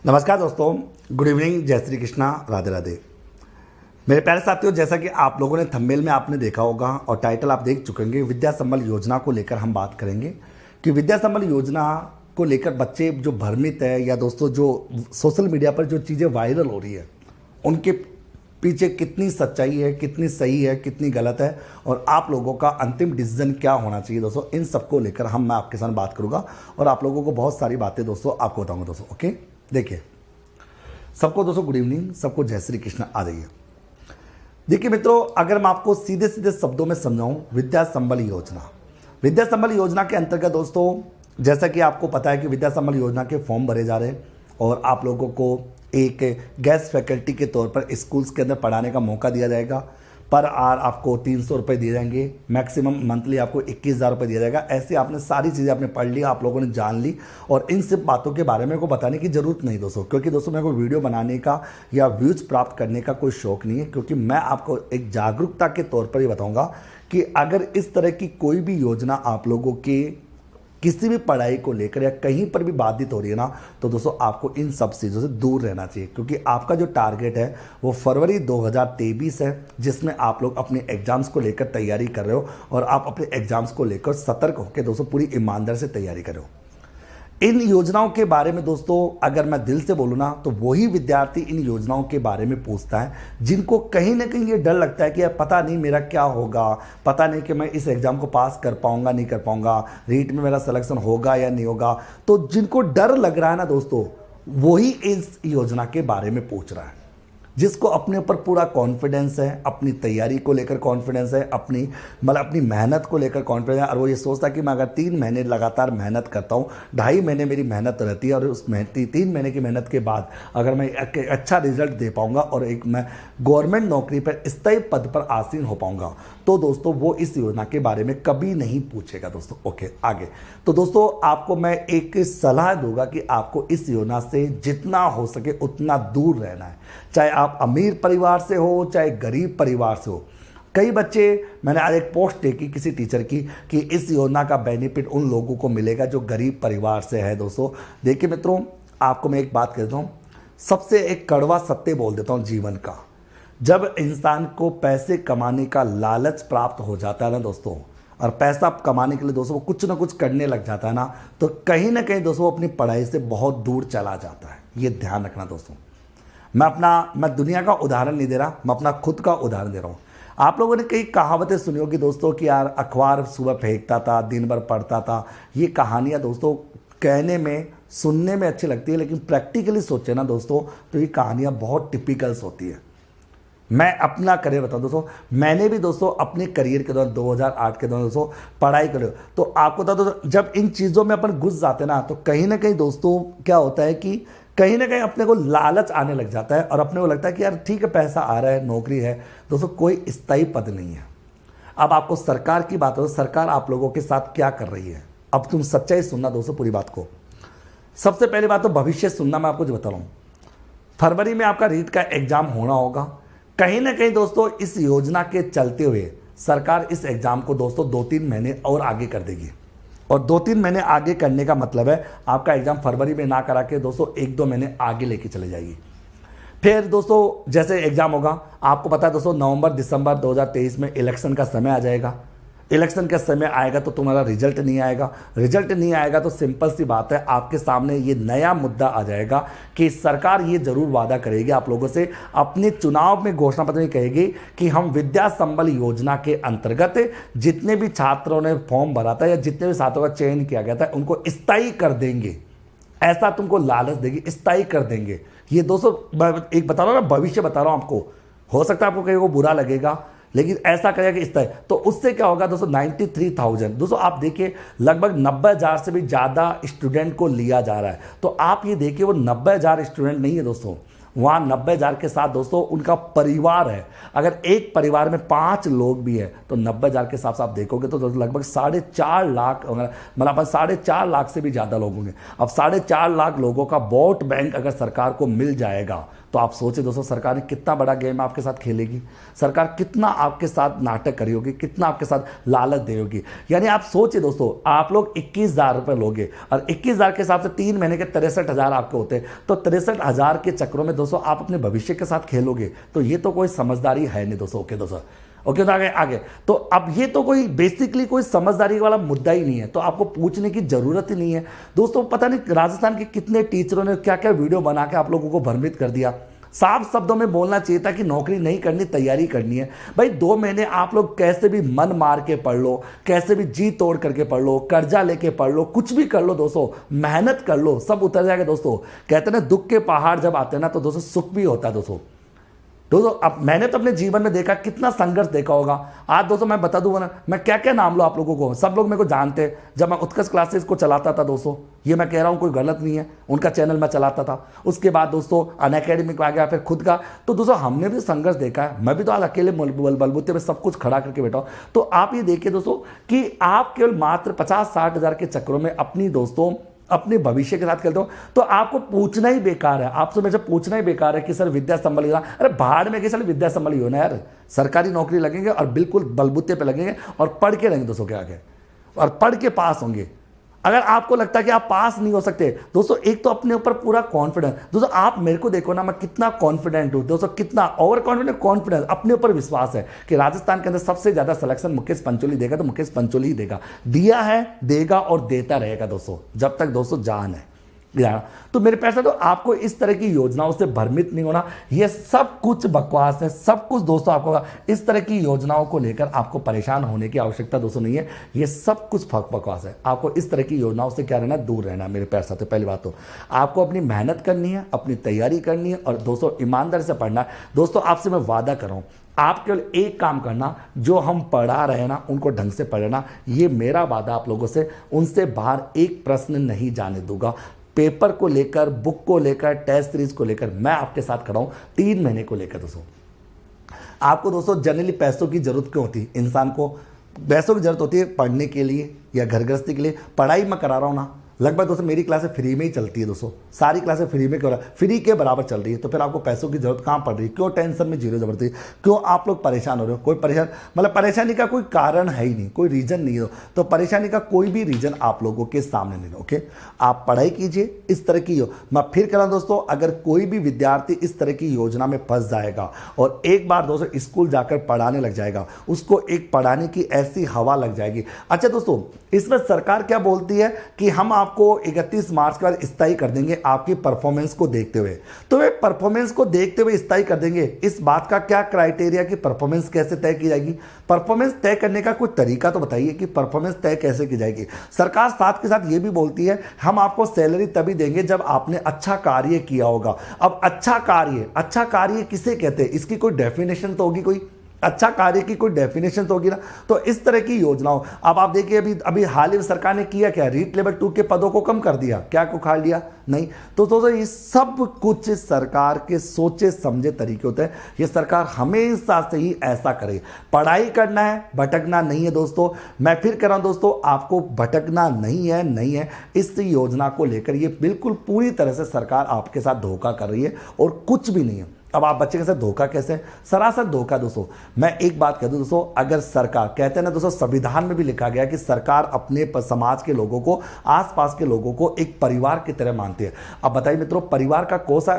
नमस्कार दोस्तों, good evening, जय श्री कृष्णा, राधे राधे। मेरे प्यारे साथियों, जैसा कि आप लोगों ने थंबनेल में आपने देखा होगा और टाइटल आप देख चुके होंगे, विद्या संबल योजना को लेकर हम बात करेंगे कि विद्या संबल योजना को लेकर बच्चे जो भ्रमित है या दोस्तों जो सोशल मीडिया पर जो चीज़ें वायरल हो रही है उनके पीछे कितनी सच्चाई है, कितनी सही है, कितनी गलत है और आप लोगों का अंतिम डिसीजन क्या होना चाहिए दोस्तों, इन सबको लेकर मैं आपके साथ बात करूंगा और आप लोगों को बहुत सारी बातें दोस्तों आपको बताऊंगा दोस्तों। ओके, देखिए सबको दोस्तों गुड इवनिंग, सबको जय श्री कृष्ण। आ जाइए। देखिए मित्रों, अगर मैं आपको सीधे सीधे शब्दों में समझाऊं, विद्या संबल योजना, विद्या संबल योजना के अंतर्गत दोस्तों जैसा कि आपको पता है कि विद्या संबल योजना के फॉर्म भरे जा रहे हैं और आप लोगों को एक गेस्ट फैकल्टी के तौर पर स्कूल्स के अंदर पढ़ाने का मौका दिया जाएगा। पर आर आपको 300 रुपये दिए जाएंगे, मैक्सिमम मंथली आपको 21,000 रुपये दिया जाएगा। ऐसे आपने सारी चीज़ें आपने पढ़ ली, आप लोगों ने जान ली और इन सब बातों के बारे में को बताने की ज़रूरत नहीं दोस्तों, क्योंकि दोस्तों मेरे को वीडियो बनाने का या व्यूज़ प्राप्त करने का कोई शौक नहीं है, क्योंकि मैं आपको एक जागरूकता के तौर पर ही बताऊँगा कि अगर इस तरह की कोई भी योजना आप लोगों के किसी भी पढ़ाई को लेकर या कहीं पर भी बाधित हो रही है ना, तो दोस्तों आपको इन सब चीज़ों से दूर रहना चाहिए, क्योंकि आपका जो टारगेट है वो फरवरी 2023 है, जिसमें आप लोग अपने एग्जाम्स को लेकर तैयारी कर रहे हो और आप अपने एग्जाम्स को लेकर सतर्क होकर दोस्तों पूरी ईमानदारी से तैयारी कर रहे हो। इन योजनाओं के बारे में दोस्तों अगर मैं दिल से बोलूँ ना, तो वही विद्यार्थी इन योजनाओं के बारे में पूछता है जिनको कहीं ना कहीं ये डर लगता है कि यार पता नहीं मेरा क्या होगा, पता नहीं कि मैं इस एग्ज़ाम को पास कर पाऊंगा नहीं कर पाऊंगा, रीट में मेरा सिलेक्शन होगा या नहीं होगा। तो जिनको डर लग रहा है ना दोस्तों, वही इस योजना के बारे में पूछ रहा है। जिसको अपने ऊपर पूरा कॉन्फिडेंस है, अपनी तैयारी को लेकर कॉन्फिडेंस है, अपनी मेहनत को लेकर कॉन्फिडेंस है और वो ये सोचता है कि मैं अगर 3 महीने लगातार मेहनत करता हूँ, 2.5 महीने मेरी मेहनत रहती है और उस 3 महीने की मेहनत के बाद अगर मैं अच्छा रिजल्ट दे पाऊँगा और एक मैं गवर्नमेंट नौकरी पर स्थायी पद पर आसीन हो पाऊँगा, तो दोस्तों वो इस योजना के बारे में कभी नहीं पूछेगा दोस्तों। ओके, आगे तो दोस्तों आपको मैं एक सलाह दूंगा कि आपको इस योजना से जितना हो सके उतना दूर रहना है, चाहे आप अमीर परिवार से हो चाहे गरीब परिवार से हो। कई बच्चे, मैंने आज एक पोस्ट देखी किसी टीचर की कि इस योजना का बेनिफिट उन लोगों को मिलेगा जो गरीब परिवार से है। दोस्तों देखिए मित्रों, आपको मैं एक बात कहता हूँ, सबसे एक कड़वा सत्य बोल देता हूँ जीवन का। जब इंसान को पैसे कमाने का लालच प्राप्त हो जाता है ना दोस्तों, और पैसा कमाने के लिए दोस्तों वो कुछ ना कुछ करने लग जाता है ना, तो कहीं ना कहीं दोस्तों वो अपनी पढ़ाई से बहुत दूर चला जाता है। ये ध्यान रखना दोस्तों। मैं दुनिया का उदाहरण नहीं दे रहा, मैं अपना खुद का उदाहरण दे रहा हूँ। आप लोगों ने कई कहावतें सुनी होगी दोस्तों कि यार अखबार सुबह फेंकता था, दिन भर पढ़ता था। ये कहानियाँ दोस्तों कहने में सुनने में अच्छी लगती है, लेकिन प्रैक्टिकली सोचे ना दोस्तों तो ये कहानियाँ बहुत टिपिकल्स होती है। मैं अपना करियर बताऊं दोस्तों, मैंने भी दोस्तों अपने करियर के दौरान 2008 के दौरान दोस्तों पढ़ाई करी। तो आपको बता दो, जब इन चीज़ों में अपन घुस जाते ना, तो कहीं ना कहीं दोस्तों क्या होता है कि कहीं ना कहीं अपने को लालच आने लग जाता है और अपने को लगता है कि यार ठीक है पैसा आ रहा है, नौकरी है दोस्तों, कोई स्थायी पद नहीं है। अब आपको सरकार की बात हो, सरकार आप लोगों के साथ क्या कर रही है, अब तुम सच्चाई सुनना दोस्तों पूरी बात को। सबसे पहली बात तो भविष्य सुनना, मैं आपको जो बता रहा हूँ, फरवरी में आपका रीट का एग्जाम होना होगा। कहीं ना कहीं दोस्तों इस योजना के चलते हुए सरकार इस एग्जाम को दोस्तों 2-3 महीने और आगे कर देगी। और 2-3 महीने आगे करने का मतलब है आपका एग्जाम फरवरी में ना करा के दोस्तों 1-2 महीने आगे लेके चले जाएगी। फिर दोस्तों जैसे एग्जाम होगा, आपको पता है दोस्तों नवंबर दिसंबर 2023 में इलेक्शन का समय आ जाएगा। इलेक्शन का समय आएगा तो तुम्हारा रिजल्ट नहीं आएगा, रिजल्ट नहीं आएगा तो सिंपल सी बात है आपके सामने ये नया मुद्दा आ जाएगा कि सरकार ये जरूर वादा करेगी आप लोगों से, अपने चुनाव में घोषणा पत्र में कहेगी कि हम विद्या संबल योजना के अंतर्गत जितने भी छात्रों ने फॉर्म भरा था या जितने भी छात्रों का चयन किया गया था उनको स्थायी कर देंगे। ऐसा तुमको लालच देगी, स्थायी कर देंगे। ये दोस्तों एक बता रहा हूँ ना, भविष्य बता रहा हूँ आपको। हो सकता है आपको कहीं को बुरा लगेगा, लेकिन ऐसा करेगा कि इस तरह, तो उससे क्या होगा दोस्तों 93,000 दोस्तों आप देखिए लगभग 90,000 से भी ज़्यादा स्टूडेंट को लिया जा रहा है। तो आप ये देखिए वो 90,000 स्टूडेंट नहीं है दोस्तों, वहाँ 90,000 के साथ दोस्तों उनका परिवार है। अगर एक परिवार में 5 लोग भी है तो 90,000 के हिसाब से आप देखोगे तो लगभग 4.5 लाख, मतलब 4.5 लाख से भी ज़्यादा लोग होंगे। अब 4.5 लाख लोगों का वोट बैंक अगर सरकार को मिल जाएगा तो आप सोचे दोस्तों सरकार ने कितना बड़ा गेम आपके साथ खेलेगी, सरकार कितना आपके साथ नाटक करी होगी, कितना आपके साथ लालच दे होगी। यानी आप सोचे दोस्तों, आप लोग 21,000 रुपये लोगे और 21,000 के हिसाब से 3 महीने के 63,000 आपके होते हैं, तो 63,000 के चक्रों में दोस्तों आप अपने भविष्य के साथ खेलोगे, तो ये तो कोई समझदारी है नहीं दोस्तों। ओके दोस्तों, ओके तो आगे तो अब ये तो कोई बेसिकली कोई समझदारी वाला मुद्दा ही नहीं है, तो आपको पूछने की जरूरत ही नहीं है दोस्तों। पता नहीं राजस्थान के कितने टीचरों ने क्या क्या वीडियो बना के आप लोगों को भ्रमित कर दिया। साफ शब्दों में बोलना चाहिए था कि नौकरी नहीं करनी, तैयारी करनी है। भाई 2 महीने आप लोग कैसे भी मन मार के पढ़ लो, कैसे भी जी तोड़ करके पढ़ लो, कर्जा लेके पढ़ लो, कुछ भी कर लो दोस्तों, मेहनत कर लो, सब उतर जाएगा दोस्तों। कहते हैं ना दुख के पहाड़ जब आते हैं ना तो दोस्तों सुख भी होता है दोस्तों। अब मैंने तो अपने जीवन में देखा, कितना संघर्ष देखा होगा। आज दोस्तों मैं बता दूंगा ना, मैं क्या क्या नाम लो आप लोगों को, सब लोग मेरे को जानते हैं। जब मैं उत्कर्ष क्लासेस को चलाता था दोस्तों, ये मैं कह रहा हूँ कोई गलत नहीं है, उनका चैनल मैं चलाता था। उसके बाद दोस्तों अनअकैडमी को आ गया, फिर खुद का। तो दोस्तों हमने भी संघर्ष देखा है। मैं भी तो आज अकेले बलबूते में सब कुछ खड़ा करके बैठा हूँ। तो आप ये देखिए दोस्तों कि आप केवल मात्र 50-60 हज़ार के चक्रों में अपनी दोस्तों अपने भविष्य के साथ खेलते हो, तो आपको पूछना ही बेकार है। आपसे मेरे से पूछना ही बेकार है कि सर विद्या संबल योजना, अरे भाड़ में कि सर विद्या संबल योजना यार, सरकारी नौकरी लगेंगे और बिल्कुल बलबूते पे लगेंगे और पढ़ के रहेंगे दोस्तों के आगे, और पढ़ के पास होंगे। अगर आपको लगता है कि आप पास नहीं हो सकते दोस्तों, एक तो अपने ऊपर पूरा कॉन्फिडेंस। दोस्तों आप मेरे को देखो ना, मैं कितना कॉन्फिडेंट हूं दोस्तों, कितना ओवर कॉन्फिडेंस, अपने ऊपर विश्वास है कि राजस्थान के अंदर सबसे ज्यादा सिलेक्शन मुकेश पंचोली देगा, तो मुकेश पंचोली ही देगा, दिया है, देगा और देता रहेगा दोस्तों, जब तक दोस्तों जान है। तो मेरे पैसा, तो आपको इस तरह की योजनाओं से भ्रमित नहीं होना। ये सब कुछ बकवास है, सब कुछ दोस्तों। आपको इस तरह की योजनाओं को लेकर आपको परेशान होने की आवश्यकता दोस्तों नहीं है। ये सब कुछ बकवास है। आपको इस तरह की योजनाओं से क्या रहना, दूर रहना मेरे प्यार साथियों। पहली बात तो आपको अपनी मेहनत करनी है, अपनी तैयारी करनी है और दोस्तों ईमानदारी से पढ़ना है। दोस्तों आपसे मैं वादा कर रहा हूं, आप केवल एक काम करना, जो हम पढ़ा रहे ना उनको ढंग से पढ़ना। ये मेरा वादा आप लोगों से, उनसे बाहर एक प्रश्न नहीं जाने दूंगा। पेपर को लेकर, बुक को लेकर, टेस्ट सीरीज को लेकर मैं आपके साथ खड़ा हूं 3 महीने को लेकर दोस्तों। आपको दोस्तों जनरली पैसों की जरूरत क्यों होती है? इंसान को पैसों की जरूरत होती है पढ़ने के लिए या घर गृहस्थी के लिए। पढ़ाई मैं करा रहा हूं ना, लगभग दोस्तों मेरी क्लासें फ्री में ही चलती है दोस्तों, सारी क्लासें फ्री में फ्री के बराबर चल रही है। तो फिर आपको पैसों की जरूरत कहाँ पड़ रही है? क्यों टेंशन में जीरो जबरदस्ती, क्यों आप लोग परेशान हो रहे हो? कोई परेशान मतलब परेशानी का कोई कारण है ही नहीं, कोई रीजन नहीं हो, तो परेशानी का कोई भी रीजन आप लोगों के सामने नहीं। ओके, आप पढ़ाई कीजिए इस तरह की। मैं फिर कह रहा हूं दोस्तों, अगर कोई भी विद्यार्थी इस तरह की योजना में फंस जाएगा और एक बार दोस्तों स्कूल जाकर पढ़ाने लग जाएगा, उसको एक पढ़ाने की ऐसी हवा लग जाएगी। अच्छा दोस्तों, इसमें सरकार क्या बोलती है कि हम आपको 31 मार्च के बाद स्थायी कर देंगे आपकी परफॉर्मेंस को देखते हुए। तो वे परफॉर्मेंस को देखते हुए स्थायी कर देंगे, इस बात का क्या क्राइटेरिया कि परफॉर्मेंस कैसे तय की जाएगी? परफॉर्मेंस तय करने का कोई तरीका तो बताइए कि परफॉर्मेंस तय कैसे की जाएगी। सरकार साथ के साथ ये भी बोलती है हम आपको सैलरी तभी देंगे जब आपने अच्छा कार्य किया होगा। अब अच्छा कार्य किसे कहते हैं? इसकी कोई डेफिनेशन तो होगी, कोई अच्छा कार्य की कोई डेफिनेशन तो होगी ना। तो इस तरह की योजनाओं, अब आप देखिए अभी हाल ही में सरकार ने किया क्या, रीट लेवल 2 के पदों को कम कर दिया, क्या को खा लिया? नहीं। तो दोस्तों ये सब कुछ सरकार के सोचे समझे तरीके होते हैं। ये सरकार हमेशा से ही ऐसा करे। पढ़ाई करना है, भटकना नहीं है दोस्तों। मैं फिर कह रहा हूं दोस्तों, आपको भटकना नहीं है। इस योजना को लेकर ये बिल्कुल पूरी तरह से सरकार आपके साथ धोखा कर रही है और कुछ भी नहीं है। अब आप बच्चे के साथ धोखा कैसे? सरासर धोखा दोस्तों। मैं एक बात कह दूं दोस्तों, अगर सरकार, कहते हैं ना दोस्तों, संविधान में भी लिखा गया कि सरकार अपने समाज के लोगों को, आसपास के लोगों को एक परिवार की तरह मानती है। अब बताइए मित्रों, परिवार का कौन सा,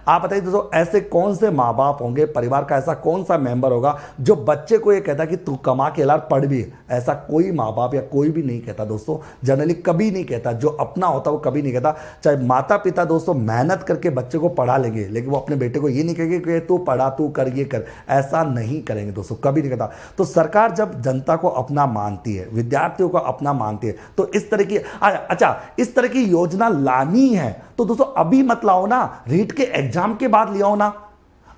आप बताइए दोस्तों, ऐसे कौन से माँ बाप होंगे, परिवार का ऐसा कौन सा मेंबर होगा जो बच्चे को ये कहता कि तू कमा के लार पढ़ भी? ऐसा कोई माँ बाप या कोई भी नहीं कहता दोस्तों, जनरली कभी नहीं कहता। जो अपना होता वो कभी नहीं कहता। चाहे माता पिता दोस्तों मेहनत करके बच्चे को पढ़ा लेंगे, लेकिन वो अपने बेटे को ये नहीं कहेंगे कि तू पढ़ा, तू कर, ये कर, ऐसा नहीं करेंगे दोस्तों, कभी नहीं कहता। तो सरकार जब जनता को अपना मानती है, विद्यार्थियों को अपना मानती है, तो इस तरह की, अच्छा इस तरह की योजना लानी है तो दोस्तों अभी मत लाओ ना, रीट के एग्जाम के बाद ले आओ ना।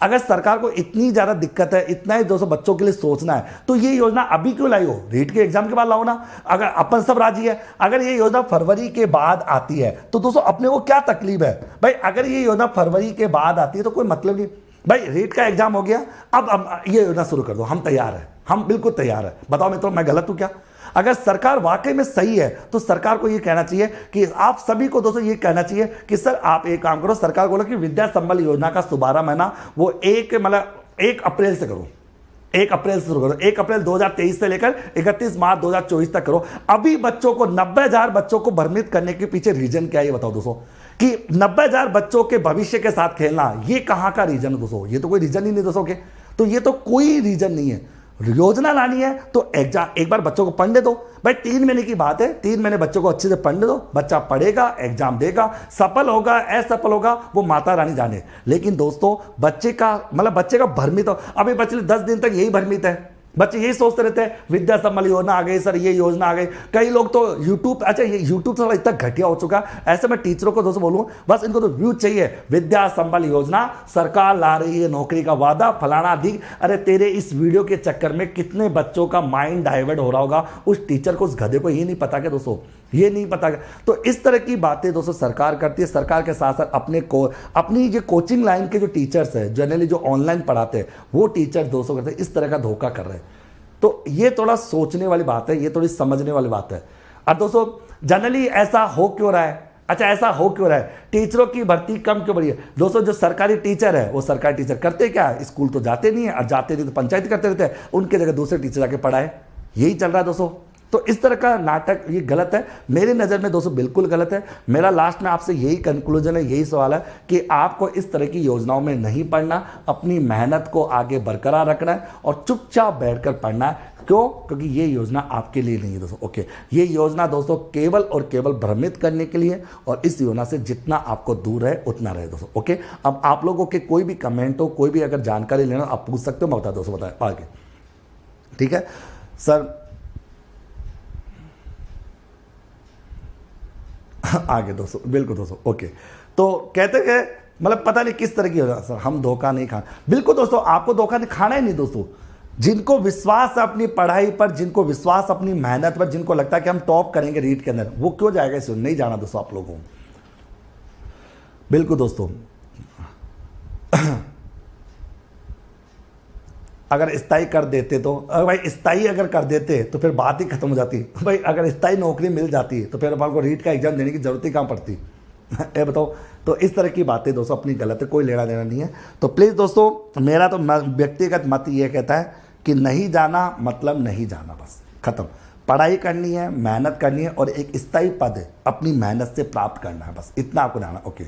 अगर सरकार को इतनी ज्यादा दिक्कत है, इतना ही दोस्तों बच्चों के लिए सोचना है, तो ये योजना अभी क्यों लाई हो? रीट के एग्जाम के बाद लाओ ना। अगर अपन सब राजी है, अगर ये योजना फरवरी के बाद आती है तो दोस्तों अपने को क्या तकलीफ है भाई? अगर ये योजना फरवरी के बाद आती है तो कोई मतलब नहीं। भाई रीट का एग्जाम हो गया, अब ये योजना शुरू कर दो, हम तैयार हैं, हम बिल्कुल तैयार हैं। बताओ मित्रों मैं गलत हूं क्या? अगर सरकार वाकई में सही है तो सरकार को ये कहना चाहिए कि आप सभी को दोस्तों ये कहना चाहिए कि सर आप एक काम करो, सरकार को बोलो कि विद्या संबल योजना का 12 महीना वो 1 अप्रैल से करो, 1 अप्रैल से शुरू करो, 1 अप्रैल 2023 से लेकर 31 मार्च 2024 तक करो। अभी बच्चों को 90,000 बच्चों को भ्रमित करने के पीछे रीजन क्या है ये बताओ दोस्तों, कि 90,000 बच्चों के भविष्य के साथ खेलना, ये कहां का रीजन है दोस्तों? ये तो कोई रीजन ही नहीं दोस्तों के, तो ये तो कोई रीजन नहीं है। योजना लानी है तो एग्जाम एक बार बच्चों को पढ़ने दो भाई, 3 महीने की बात है, 3 महीने बच्चों को अच्छे से पढ़ने दो, बच्चा पढ़ेगा, एग्जाम देगा, सफल होगा असफल होगा वो माता रानी जाने। लेकिन दोस्तों बच्चे का भ्रमित हो, अभी पिछले 10 दिन तक यही भ्रमित है, बच्चे यही सोचते रहते हैं विद्या संबल योजना आ गई सर, ये योजना आ गई। कई लोग तो यूट्यूब, अच्छा ये यूट्यूब थोड़ा इतना घटिया हो चुका है, ऐसे मैं टीचरों को दोस्तों बोलूँ बस इनको तो व्यू चाहिए, विद्या संबल योजना सरकार ला रही है, नौकरी का वादा फलाना अधिक। अरे तेरे इस वीडियो के चक्कर में कितने बच्चों का माइंड डाइवर्ट हो रहा होगा, उस टीचर को, उस गधे को ये नहीं पता क्या दोस्तों, ये नहीं पता। तो इस तरह की बातें दोस्तों सरकार करती है। सरकार के साथ साथ अपनी जो कोचिंग लाइन के जो टीचर्स है, जनरली जो ऑनलाइन पढ़ाते हैं वो टीचर्स दोस्तों करते हैं इस तरह का धोखा कर रहे हैं। तो ये थोड़ा सोचने वाली बात है, ये थोड़ी समझने वाली बात है। और दोस्तों जनरली ऐसा हो क्यों रहा है? अच्छा ऐसा हो क्यों रहा है? टीचरों की भर्ती कम क्यों बढ़ी है? दोस्तों जो सरकारी टीचर है वो सरकारी टीचर करते क्या है, स्कूल तो जाते नहीं है, और जाते नहीं तो पंचायत करते रहते हैं, उनके जगह दूसरे टीचर जाके पढ़ाए, यही चल रहा है दोस्तों। तो इस तरह का नाटक ये गलत है, मेरी नज़र में दोस्तों बिल्कुल गलत है। मेरा लास्ट में आपसे यही कंक्लूजन है, यही सवाल है कि आपको इस तरह की योजनाओं में नहीं पढ़ना, अपनी मेहनत को आगे बरकरार रखना है और चुपचाप बैठकर पढ़ना है। क्यों? क्योंकि ये योजना आपके लिए नहीं है दोस्तों। ओके, ये योजना दोस्तों केवल और केवल भ्रमित करने के लिए, और इस योजना से जितना आपको दूर है उतना रहे दोस्तों। ओके, अब आप लोगों के कोई भी कमेंट हो, कोई भी अगर जानकारी लेना आप पूछ सकते हो, मैं बता दोस्तों, बताए आगे। ठीक है सर, आगे दोस्तों, बिल्कुल दोस्तों। ओके, तो कहते हैं मतलब पता नहीं किस तरह की हो सर, हम धोखा नहीं खाना। बिल्कुल दोस्तों, आपको धोखा नहीं खाना ही नहीं दोस्तों। जिनको विश्वास है अपनी पढ़ाई पर, जिनको विश्वास अपनी मेहनत पर, जिनको लगता है कि हम टॉप करेंगे रीट के अंदर, वो क्यों जाएगा इसे? नहीं जाना दोस्तों आप लोगों को। बिल्कुल दोस्तों, अगर स्थायी कर देते तो, भाई स्थायी अगर कर देते तो फिर बात ही खत्म हो जाती। भाई अगर स्थायी नौकरी मिल जाती तो फिर आपको रीट का एग्जाम देने की जरूरत ही कहाँ पड़ती? ये बताओ। तो इस तरह की बातें दोस्तों अपनी गलत है, कोई लेना देना नहीं है। तो प्लीज़ दोस्तों, मेरा तो व्यक्तिगत मत ये कहता है कि नहीं जाना मतलब नहीं जाना, बस खत्म। पढ़ाई करनी है, मेहनत करनी है, और एक स्थायी पद अपनी मेहनत से प्राप्त करना है, बस इतना आपको जाना। Okay,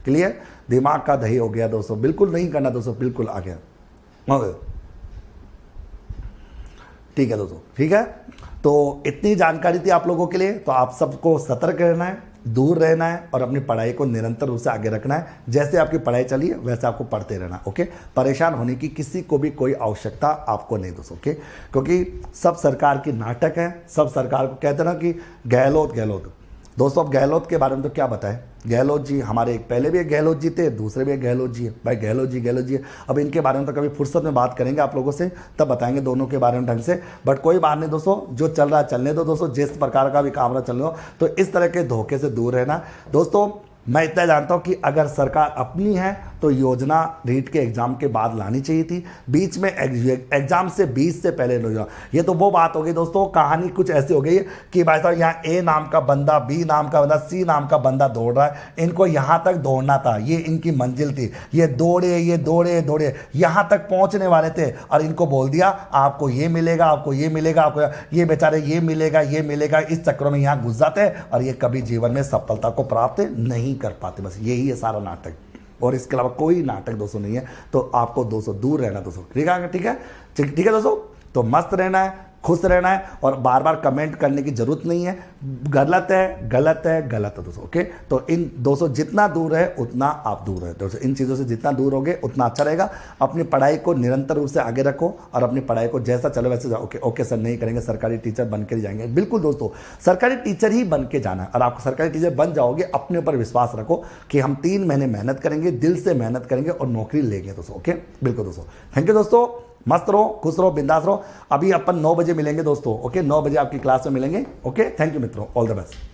clear? दिमाग का दही हो गया दोस्तों, बिल्कुल नहीं करना दोस्तों, बिल्कुल आ गया। ठीक है दोस्तों, ठीक है। तो इतनी जानकारी थी आप लोगों के लिए। तो आप सबको सतर्क रहना है, दूर रहना है, और अपनी पढ़ाई को निरंतर रूप से आगे रखना है। जैसे आपकी पढ़ाई चली है वैसे आपको पढ़ते रहना। ओके, परेशान होने की किसी को भी कोई आवश्यकता आपको नहीं दोस्तों। ओके, क्योंकि सब सरकार की नाटक है, सब सरकार को कहते हैं ना कि गहलोत दोस्तों। अब गहलोत के बारे में तो क्या बताएं, गहलोत जी हमारे एक पहले भी एक गहलोत जी थे, दूसरे भी एक गहलोत जी है। भाई गहलोत जी है। अब इनके बारे में तो कभी फुर्सत में बात करेंगे आप लोगों से, तब बताएंगे दोनों के बारे में ढंग से। बट कोई बात नहीं दोस्तों, जो चल रहा है चलने दो दोस्तों, जिस प्रकार का भी काम रहा चलने दो। तो इस तरह के धोखे से दूर रहना दोस्तों। मैं इतना जानता हूं कि अगर सरकार अपनी है तो योजना रीट के एग्जाम के बाद लानी चाहिए थी, बीच में एग्जाम से 20 से पहले नहीं। ये तो वो बात हो गई दोस्तों, कहानी कुछ ऐसी हो गई है कि भाई साहब यहाँ ए नाम का बंदा, बी नाम का बंदा, सी नाम का बंदा दौड़ रहा है, इनको यहाँ तक दौड़ना था, ये इनकी मंजिल थी, ये दौड़े यहाँ तक पहुँचने वाले थे, और इनको बोल दिया आपको ये मिलेगा, आपको ये मिलेगा, आपको ये बेचारे ये मिलेगा। इस चक्रों में यहाँ घुस जाते हैं और ये कभी जीवन में सफलता को प्राप्त नहीं कर पाते। बस यही है सारा नाटक, और इसके अलावा कोई नाटक दोस्तों नहीं है। तो आपको दोस्तों दूर रहना दोस्तों, ठीक है दोस्तों। तो मस्त रहना है, खुश रहना है, और बार बार कमेंट करने की जरूरत नहीं है। गलत है दोस्तों। ओके, तो इन दोस्तों जितना दूर है उतना आप दूर रहे दोस्तों, इन चीज़ों से जितना दूर होगे उतना अच्छा रहेगा। अपनी पढ़ाई को निरंतर रूप से आगे रखो, और अपनी पढ़ाई को जैसा चलो वैसे जाओ। ओके सर, नहीं करेंगे, सरकारी टीचर बन के ही जाएंगे। बिल्कुल दोस्तों, सरकारी टीचर ही बन के जाना है, और आप सरकारी टीचर बन जाओगे, अपने ऊपर विश्वास रखो कि हम 3 महीने मेहनत करेंगे, दिल से मेहनत करेंगे और नौकरी लेंगे दोस्तों। ओके, बिल्कुल दोस्तों। थैंक यू दोस्तों, मस्त रहो, खुश रहो, बिंदास रहो। अभी अपन 9 बजे मिलेंगे दोस्तों। ओके, 9 बजे आपकी क्लास में मिलेंगे। ओके, थैंक यू मित्रों, ऑल द बेस्ट।